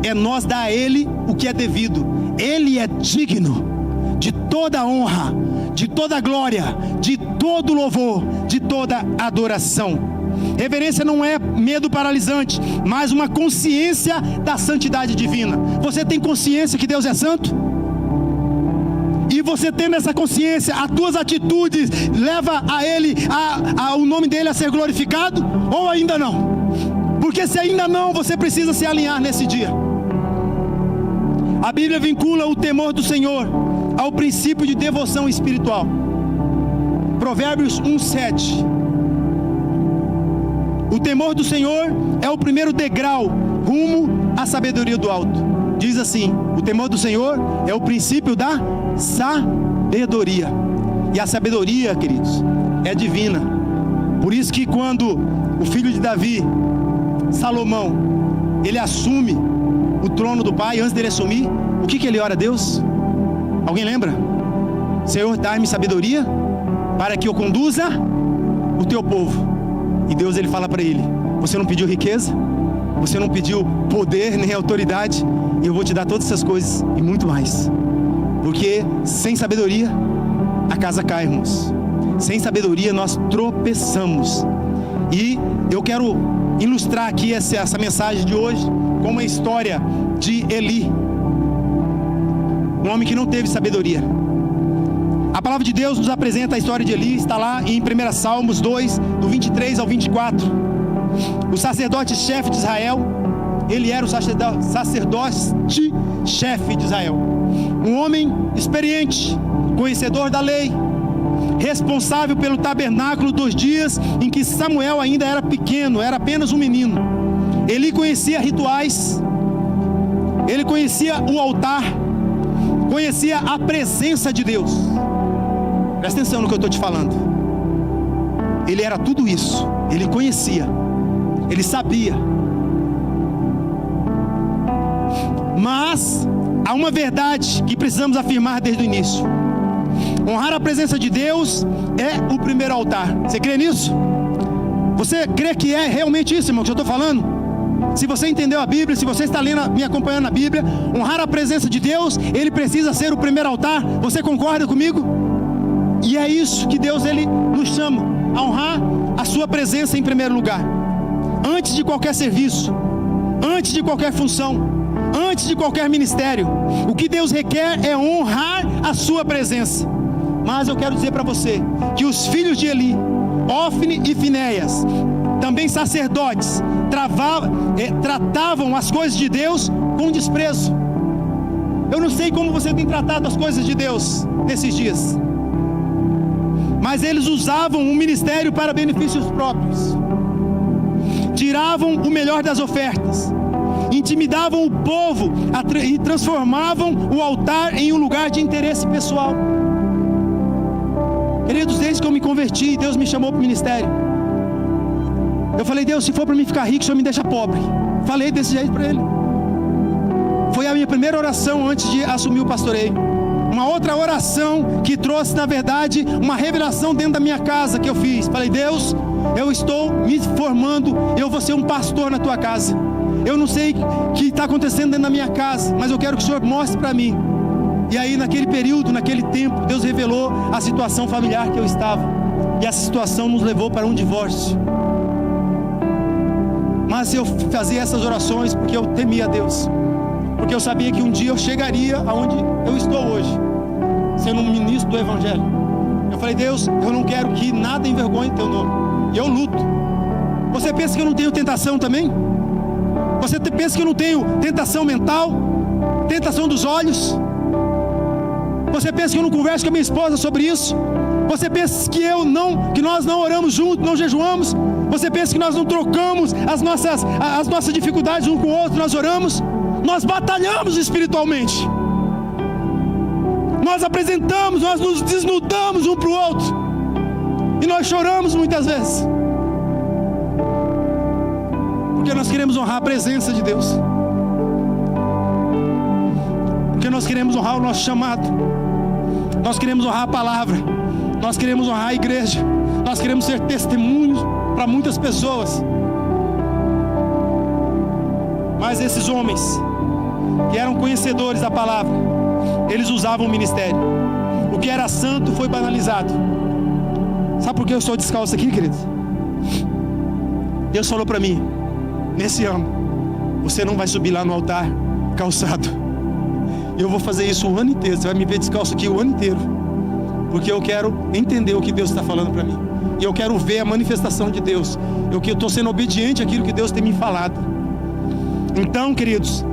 É nós dar a Ele o que é devido. Ele é digno de toda honra, de toda glória, de todo louvor, de toda adoração. Reverência não é medo paralisante, mas uma consciência da santidade divina. Você tem consciência que Deus é santo? E você tendo essa consciência, as tuas atitudes levam a Ele, o nome dEle a ser glorificado? Ou ainda não? Porque se ainda não, você precisa se alinhar nesse dia. A Bíblia vincula o temor do Senhor ao princípio de devoção espiritual. Provérbios 1:7. O temor do Senhor é o primeiro degrau rumo à sabedoria do alto. Diz assim: o temor do Senhor é o princípio da sabedoria. E a sabedoria, queridos, é divina. Por isso que quando o filho de Davi, Salomão, ele assume o trono do pai, antes dele assumir, o que ele ora a Deus? Alguém lembra? Senhor, dai-me sabedoria para que eu conduza o teu povo. E Deus ele fala para ele: você não pediu riqueza, você não pediu poder nem autoridade, e eu vou te dar todas essas coisas e muito mais. Porque sem sabedoria a casa cai, irmãos. Sem sabedoria nós tropeçamos. E eu quero ilustrar aqui essa mensagem de hoje com uma história de Eli, um homem que não teve sabedoria. A palavra de Deus nos apresenta a história de Eli, está lá em 1 Salmos 2, do 23 ao 24. O sacerdote-chefe de Israel, ele era o sacerdote-chefe de Israel. Um homem experiente, conhecedor da lei, responsável pelo tabernáculo dos dias em que Samuel ainda era pequeno, era apenas um menino. Ele conhecia rituais, ele conhecia o altar, conhecia a presença de Deus. Presta atenção no que eu estou te falando. Ele era tudo isso, ele conhecia, ele sabia. Mas há uma verdade que precisamos afirmar desde o início: honrar a presença de Deus é o primeiro altar. Você crê nisso? Você crê que é realmente isso, irmão, que eu estou falando? Se você entendeu a Bíblia, se você está lendo, me acompanhando na Bíblia, honrar a presença de Deus, ele precisa ser o primeiro altar. Você concorda comigo? E é isso que Deus ele nos chama, a honrar a sua presença em primeiro lugar. Antes de qualquer serviço, antes de qualquer função, antes de qualquer ministério, o que Deus requer é honrar a sua presença. Mas eu quero dizer para você que os filhos de Eli, Ofni e Finéias, também sacerdotes tratavam as coisas de Deus com desprezo. Eu não sei como você tem tratado as coisas de Deus nesses dias, mas eles usavam o ministério para benefícios próprios, tiravam o melhor das ofertas, intimidavam o povo e transformavam o altar em um lugar de interesse pessoal. Queridos, desde que eu me converti, Deus me chamou para o ministério. Eu falei: Deus, se for para mim ficar rico, o Senhor me deixa pobre. Falei desse jeito para Ele. Foi a minha primeira oração antes de assumir o pastoreio. Uma outra oração que trouxe, na verdade, uma revelação dentro da minha casa que eu fiz. Falei: Deus, eu estou me formando, eu vou ser um pastor na tua casa. Eu não sei o que está acontecendo dentro da minha casa, mas eu quero que o Senhor mostre para mim. E aí, naquele período, naquele tempo, Deus revelou a situação familiar que eu estava. E essa situação nos levou para um divórcio. Mas eu fazia essas orações porque eu temia a Deus. Porque eu sabia que um dia eu chegaria aonde eu estou hoje, sendo um ministro do Evangelho. Eu falei: Deus, eu não quero que nada envergonhe teu nome. E eu luto. Você pensa que eu não tenho tentação também? Você pensa que eu não tenho tentação mental? Tentação dos olhos? Você pensa que eu não converso com a minha esposa sobre isso? Você pensa que nós não oramos juntos, não jejuamos? Você pensa que nós não trocamos as nossas dificuldades um com o outro, nós oramos? Nós batalhamos espiritualmente. Nós apresentamos, nós nos desnudamos um para o outro. E nós choramos muitas vezes. Porque nós queremos honrar a presença de Deus. Porque nós queremos honrar o nosso chamado. Nós queremos honrar a palavra. Nós queremos honrar a igreja. Nós queremos ser testemunhos para muitas pessoas. Mas esses homens que eram conhecedores da palavra, eles usavam o ministério. O que era santo foi banalizado. Sabe por que eu estou descalço aqui, queridos? Deus falou para mim: nesse ano você não vai subir lá no altar calçado. Eu vou fazer isso o ano inteiro. Você vai me ver descalço aqui o ano inteiro, porque eu quero entender o que Deus está falando para mim. E eu quero ver a manifestação de Deus. Eu estou sendo obediente àquilo que Deus tem me falado. Então, queridos,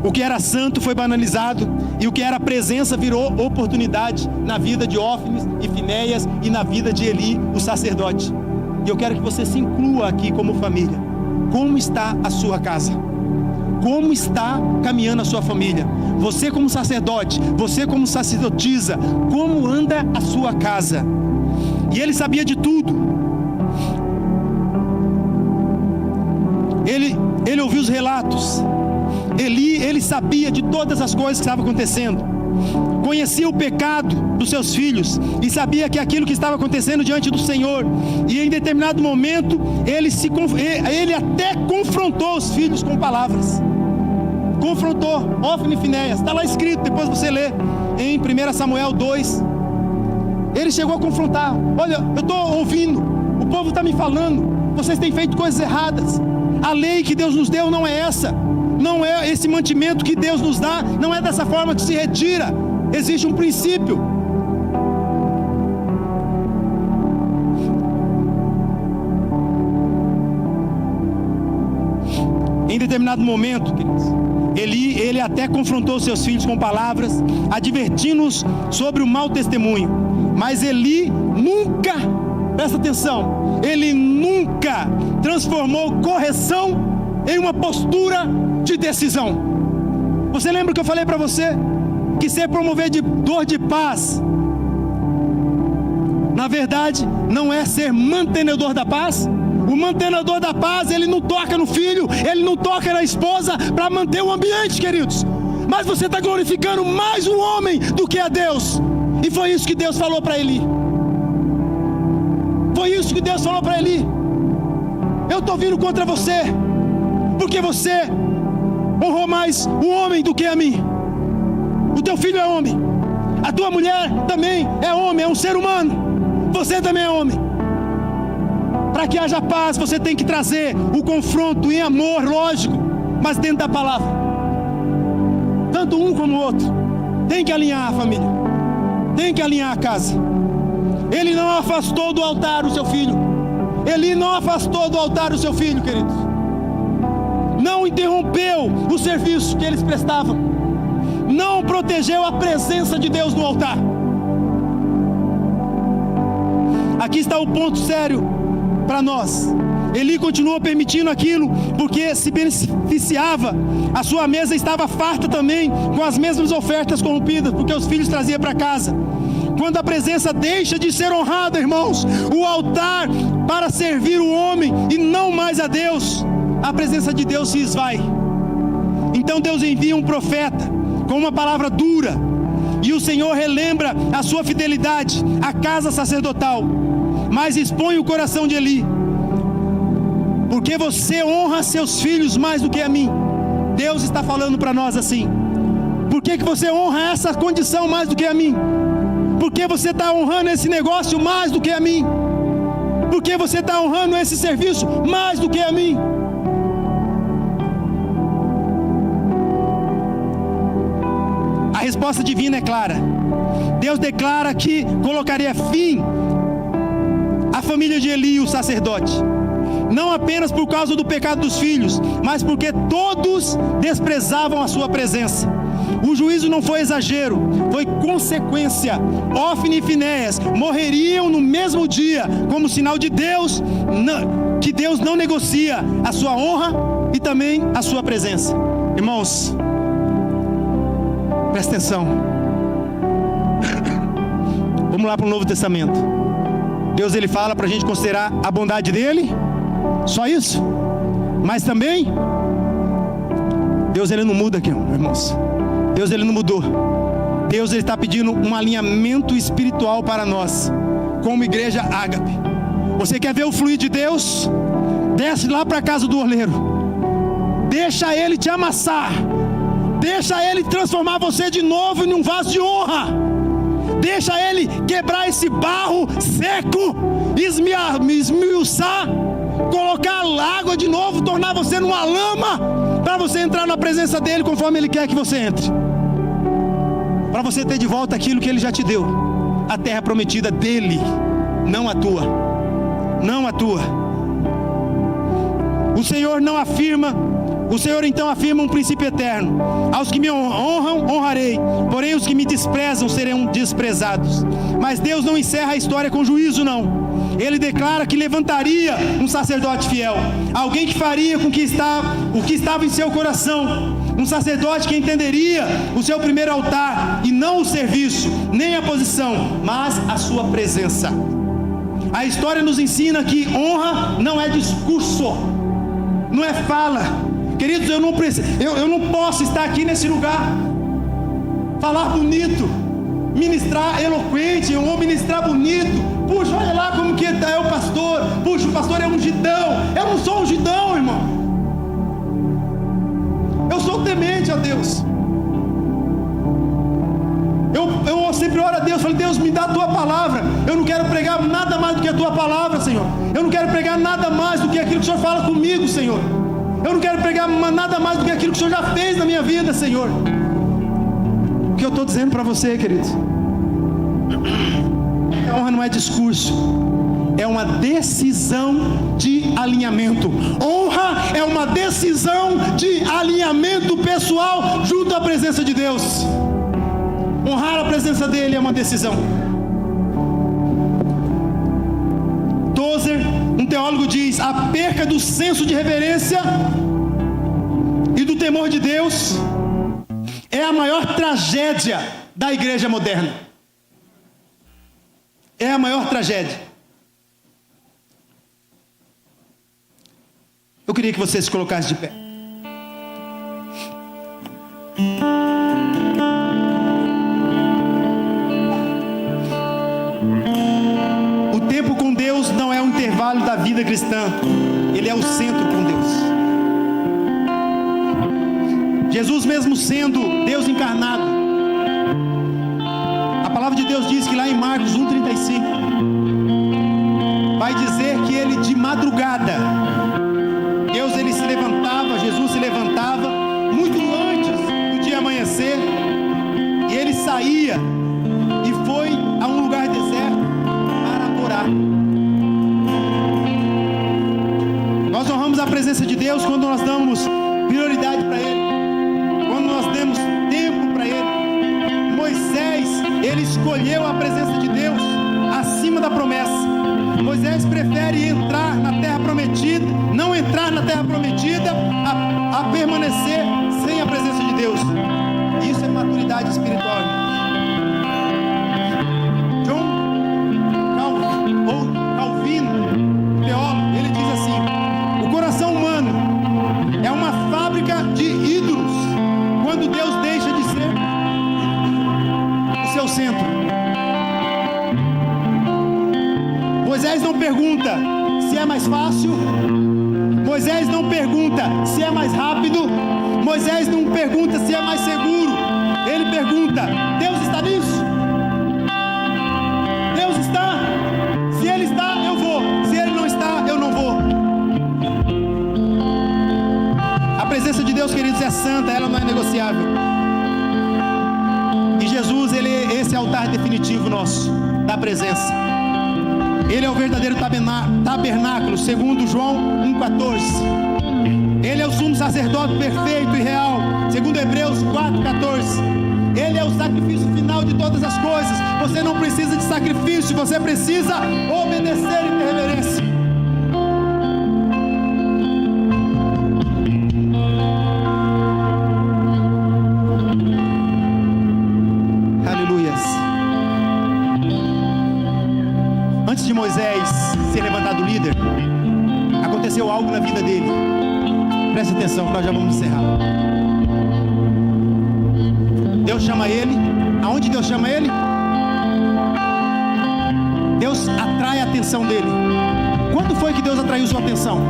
o que era santo foi banalizado, e o que era presença virou oportunidade na vida de Ófines e Finéias e na vida de Eli, o sacerdote. E eu quero que você se inclua aqui como família. Como está a sua casa? Como está caminhando a sua família? Você como sacerdote, você como sacerdotisa, como anda a sua casa? E ele sabia de tudo. Ele ouviu os relatos. Ele sabia de todas as coisas que estavam acontecendo. Conhecia o pecado dos seus filhos e sabia que aquilo que estava acontecendo diante do Senhor. E em determinado momento ele até confrontou os filhos com palavras. Confrontou Ófine e Finéias. Está lá escrito, depois você lê em 1 Samuel 2. Ele chegou a confrontar: olha, eu estou ouvindo, o povo está me falando, vocês têm feito coisas erradas. A lei que Deus nos deu não é essa. Não é esse mantimento que Deus nos dá, não é dessa forma que se retira. Existe um princípio. Em determinado momento, queridos, ele até confrontou seus filhos com palavras, advertindo-os sobre o mau testemunho. Mas Eli nunca, presta atenção, ele nunca transformou correção em uma postura de decisão. Você lembra que eu falei para você que ser promovedor de paz, na verdade, não é ser mantenedor da paz? O mantenedor da paz, ele não toca no filho, ele não toca na esposa para manter o ambiente, queridos. Mas você está glorificando mais o homem do que a Deus. E foi isso que Deus falou para Eli. Foi isso que Deus falou para Eli: eu estou vindo contra você, porque você honrou mais o homem do que a mim. O teu filho é homem, a tua mulher também é homem, é um ser humano. Você também é homem. Para que haja paz, você tem que trazer o confronto em amor, lógico, mas dentro da palavra. Tanto um como o outro. Tem que alinhar a família, tem que alinhar a casa. Ele não afastou do altar o seu filho, Eli não afastou do altar o seu filho, queridos. Não interrompeu o serviço que eles prestavam. Não protegeu a presença de Deus no altar. Aqui está o ponto sério para nós. Eli continuou permitindo aquilo porque se beneficiava. A sua mesa estava farta também, com as mesmas ofertas corrompidas, porque os filhos traziam para casa. Quando a presença deixa de ser honrada, irmãos, o altar para servir o homem e não mais a Deus, a presença de Deus se esvai. Então Deus envia um profeta com uma palavra dura, e o Senhor relembra a sua fidelidade à casa sacerdotal, mas expõe o coração de Eli. Porque você honra seus filhos mais do que a mim. Deus está falando para nós assim. Por que você honra essa condição mais do que a mim? Por que você está honrando esse negócio mais do que a mim? Por que você está honrando esse serviço mais do que a mim? A resposta divina é clara. Deus declara que colocaria fim à família de Eli, o sacerdote. Não apenas por causa do pecado dos filhos, mas porque todos desprezavam a sua presença. O juízo não foi exagero, foi consequência. Ofni e Finéias morreriam no mesmo dia, como sinal de Deus, que Deus não negocia a sua honra e também a sua presença. Irmãos, presta atenção. Vamos lá para o Novo Testamento. Deus, ele fala para a gente considerar a bondade dele, só isso? Mas também Deus, ele não muda aqui, irmãos. Deus, ele não mudou. Deus, ele está pedindo um alinhamento espiritual para nós, como igreja Ágape. Você quer ver o fluir de Deus? Desce lá para a casa do oleiro, deixa ele te amassar, deixa ele transformar você de novo em um vaso de honra, deixa ele quebrar esse barro seco, esmiuçar, colocar água de novo, tornar você numa lama, para você entrar na presença dele conforme ele quer que você entre, para você ter de volta aquilo que ele já te deu, a terra prometida dele, não a tua, não a tua. O Senhor não afirma, o Senhor então afirma um princípio eterno: aos que me honram, honrarei, porém os que me desprezam serão desprezados. Mas Deus não encerra a história com juízo, não. Ele declara que levantaria um sacerdote fiel, alguém que faria com que o que estava em seu coração, um sacerdote que entenderia o seu primeiro altar, e não o serviço, nem a posição, mas a sua presença. A história nos ensina que honra não é discurso, não é fala. Queridos, eu não posso estar aqui nesse lugar, falar bonito, ministrar eloquente, ou ministrar bonito. Puxa, olha lá como que é o pastor. Puxa, o pastor é ungidão. Eu não sou ungidão, irmão. Eu sou temente a Deus. Eu sempre oro a Deus, falo: Deus, me dá a tua palavra. Eu não quero pregar nada mais do que a tua palavra, Senhor. Eu não quero pregar nada mais do que aquilo que o Senhor fala comigo, Senhor. Eu não quero pregar nada mais do que aquilo que o Senhor já fez na minha vida, Senhor. O que eu estou dizendo para você, queridos, a honra não é discurso, é uma decisão de alinhamento. Honra é uma decisão de alinhamento pessoal junto à presença de Deus. Honrar a presença dele é uma decisão. Tozer, um teólogo, diz: a perca do senso de reverência e do temor de Deus é a maior tragédia da igreja moderna. É a maior tragédia. Eu queria que você se colocasse de pé. O tempo com Deus não é um intervalo da vida cristã, ele é o centro com Deus. Jesus, mesmo sendo Deus encarnado, a palavra de Deus diz que lá em Marcos 1,35 vai dizer que ele, de madrugada, Jesus se levantava muito antes do dia amanhecer, e ele saía e foi a um lugar deserto para orar. Deus, quando nós damos prioridade para Ele, quando nós demos tempo para Ele. Moisés, ele escolheu a presença de Deus acima da promessa. Moisés prefere entrar na terra prometida, não entrar na terra prometida, a permanecer sem a presença de Deus. Isso é maturidade espiritual. Calvino, teólogo, ele diz assim: o coração humano é uma fábrica de ídolos quando Deus deixa de ser o seu centro. Moisés não pergunta se é mais fácil, Moisés não pergunta se é mais rápido, Moisés não pergunta se é mais seguro, ele pergunta: Deus está nisso? Deus está? Se Ele está, eu vou. Se Ele não está, eu não vou. A presença de Deus, queridos, é santa, ela não é negociável. E Jesus, Ele é esse altar definitivo nosso, da presença. Ele é o verdadeiro tabernáculo, segundo João 1,14. Ele é o sumo sacerdote perfeito e real, segundo Hebreus 4,14. Ele é o sacrifício final de todas as coisas. Você não precisa de sacrifício, você precisa obedecer em reverência. Aleluias. Antes de Moisés ser levantado líder, aconteceu algo na vida dele. Preste atenção, nós já vamos encerrar. Deus chama ele. Aonde Deus chama ele? Deus atrai a atenção dele. Quando foi que Deus atraiu sua atenção?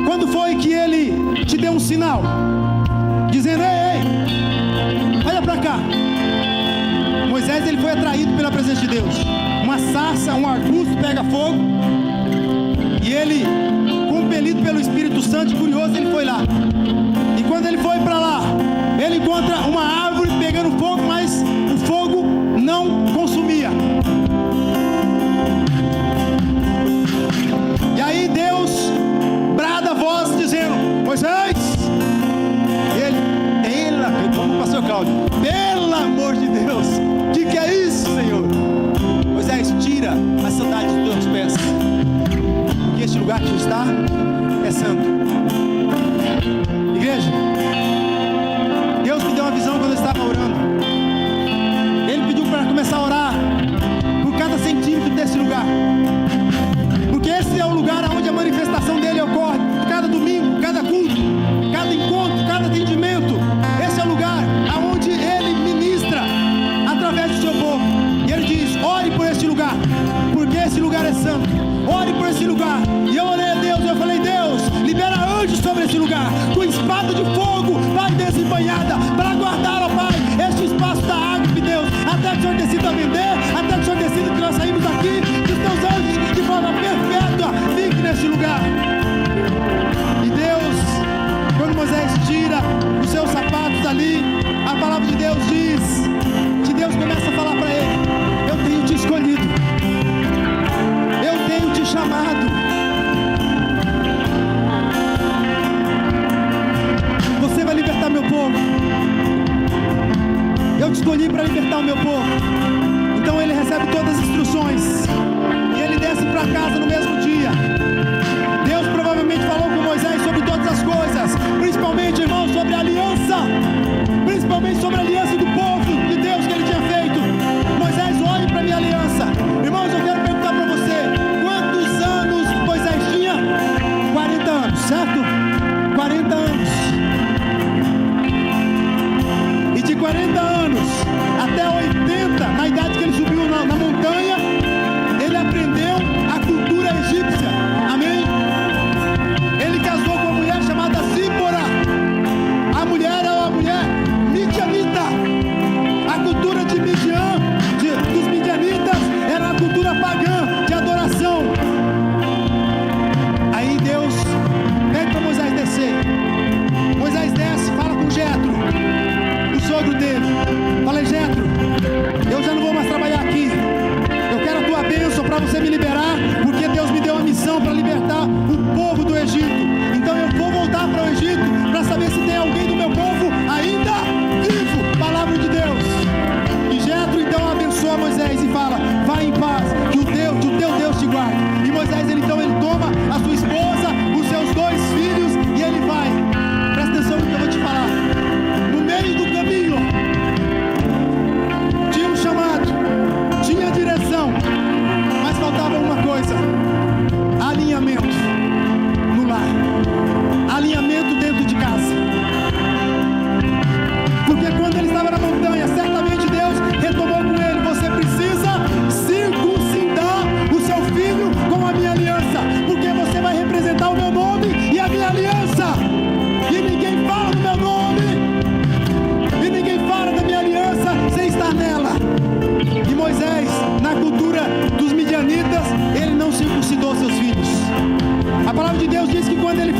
Quando foi que Ele te deu um sinal, dizendo: ei, olha para cá. Moisés, ele foi atraído pela presença de Deus. Uma sarça, um arbusto pega fogo, e ele, compelido pelo Espírito Santo, curioso, ele foi lá. E quando ele foi para lá, ele encontra uma árvore pegando fogo, mas o fogo não consumia. E aí Deus brada a voz dizendo: Moisés. E ele, como o pastor Cláudio, pelo amor de Deus, que é isso, Senhor? Moisés, tira as sandálias dos teus pés, porque este lugar que tu está é santo. Igreja, Deus me deu uma visão quando eu estava orando. Ele pediu para começar a orar por cada centímetro desse lugar, porque esse é o lugar onde a manifestação dele ocorre. Cada domingo, cada culto, cada encontro, cada atendimento. Esse é o lugar onde ele ministra através do seu povo. E ele diz: ore por este lugar, porque esse lugar é santo. Ore por esse lugar. E eu orei a Deus, eu falei: Deus, libera anjos sobre esse lugar, com espada de fogo, vai desembanhada, para guardar, ó Pai, este espaço da água, Deus, até que o Senhor decida vender, até que o Senhor decida que nós saímos daqui, que os teus anjos, de forma perfeita, fiquem nesse lugar. E Deus, quando Moisés tira os seus sapatos ali, a palavra de Deus diz que Deus começa a falar para ele: eu tenho te escolhido, eu tenho te chamado, você vai libertar meu povo, eu te escolhi para libertar o meu povo. Então ele recebe todas as instruções e ele desce para casa no mesmo dia. Deus provavelmente falou com Moisés sobre todas as coisas, principalmente, irmãos, sobre a aliança, principalmente sobre a aliança do povo de Deus que ele tinha feito. Moisés, olhe para a minha aliança. Irmãos, eu quero perguntar para você: quantos anos Moisés tinha? 40 anos, certo? 40 anos. E de 40 anos até 80, na idade que ele subiu na montanha, ele aprendeu a cultura egípcia. Amém? Ele casou com uma mulher chamada Zípora. A mulher era uma mulher midianita. A cultura de Midian, dos midianitas, era uma cultura pagã de adoração. Aí Deus pede para Moisés descer. Moisés desce, fala com Jetro, o sogro dele. Fala: Jetro, eu já não vou mais trabalhar aqui. Eu quero a tua bênção para você me liberar, porque Deus me deu a missão para libertar o povo do Egito.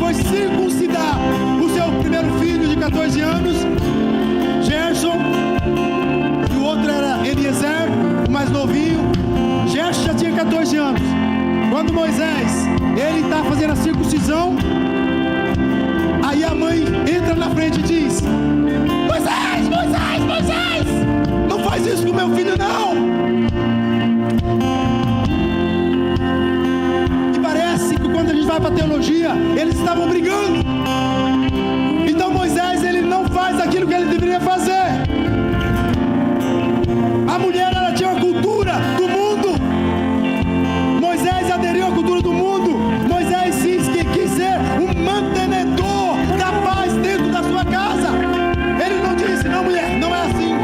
foi circuncidar o seu primeiro filho de 14 anos, Gerson, e o outro era Eliezer, o mais novinho. Gerson já tinha 14 anos. Quando Moisés, ele está fazendo a circuncisão, aí a mãe entra na frente e diz: Moisés, Moisés, Moisés, não faz isso com meu filho não. E parece que quando a gente vai para a teologia, eles estavam brigando. Então Moisés, ele não faz aquilo que ele deveria fazer. A mulher, ela tinha uma cultura do mundo. Moisés aderiu à cultura do mundo. Moisés quis ser um mantenedor da paz dentro da sua casa. Ele não disse: não, mulher, não é assim.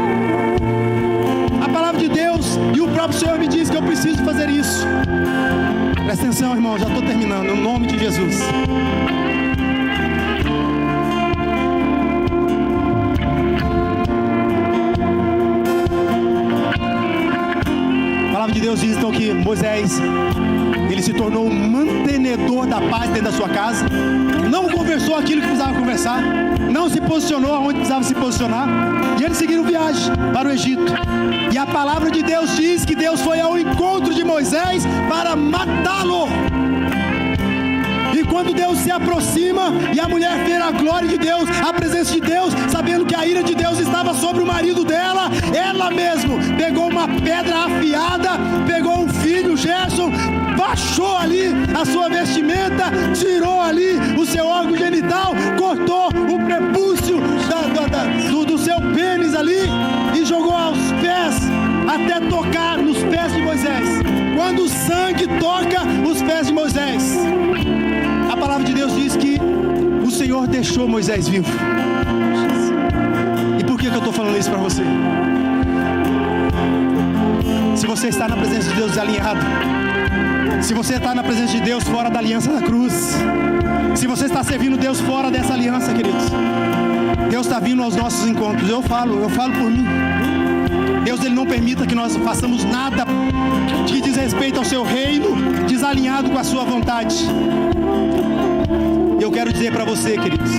A palavra de Deus e o próprio Senhor me diz que eu preciso fazer isso. Presta atenção, irmão, já estou terminando, em nome de Jesus. A palavra de Deus diz então que Moisés, ele se tornou um mantenedor da paz dentro da sua casa. Não conversou aquilo que precisava conversar, não se posicionou onde precisava se posicionar, e eles seguiram viagem para o Egito. E a palavra de Deus diz que Deus foi ao encontro de Moisés para matá-lo. E quando Deus se aproxima e a mulher vê a glória de Deus, a presença de Deus, sabendo que a ira de Deus estava sobre o marido dela, ela mesmo pegou uma pedra afiada, pegou um filho, Gerson, baixou ali a sua vestimenta, tirou ali o seu órgão genital, cortou o prepúcio do seu pênis ali e jogou aos pés, até tocar nos pés de Moisés. Quando o sangue toca os pés de Moisés, a palavra de Deus diz que o Senhor deixou Moisés vivo. E por que eu estou falando isso para você? Se você está na presença de Deus desalinhado, se você está na presença de Deus fora da aliança da cruz, se você está servindo Deus fora dessa aliança, queridos, Deus está vindo aos nossos encontros. Eu falo por mim. Deus, ele não permita que nós façamos nada que diz respeito ao seu reino desalinhado com a sua vontade. E eu quero dizer para você, queridos,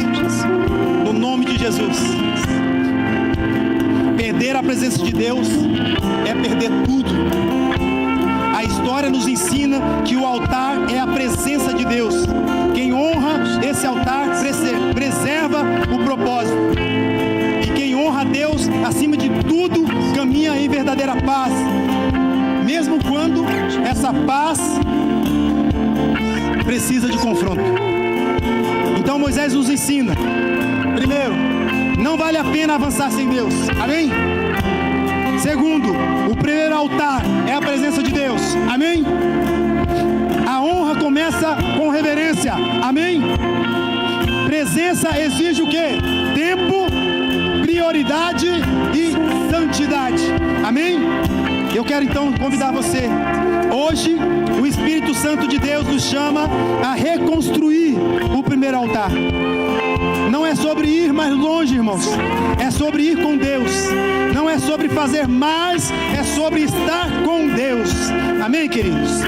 no nome de Jesus, perder a presença de Deus é perder tudo. A história nos ensina que o altar é a presença de Deus. Quem honra esse altar preserva o propósito. E quem honra a Deus acima de tudo caminha em verdadeira paz, mesmo quando essa paz precisa de confronto. Então Moisés nos ensina: primeiro, não vale a pena avançar sem Deus. Amém? Segundo, o primeiro altar é a presença de Deus. Amém? A honra começa com reverência. Amém? Presença exige o quê? Tempo, prioridade e santidade. Amém? Eu quero então convidar você. Hoje, o Espírito Santo de Deus nos chama a reconstruir o primeiro altar. Não é sobre ir mais longe, irmãos. É sobre ir com Deus. Não é sobre fazer mais, é sobre estar com Deus. Amém, queridos?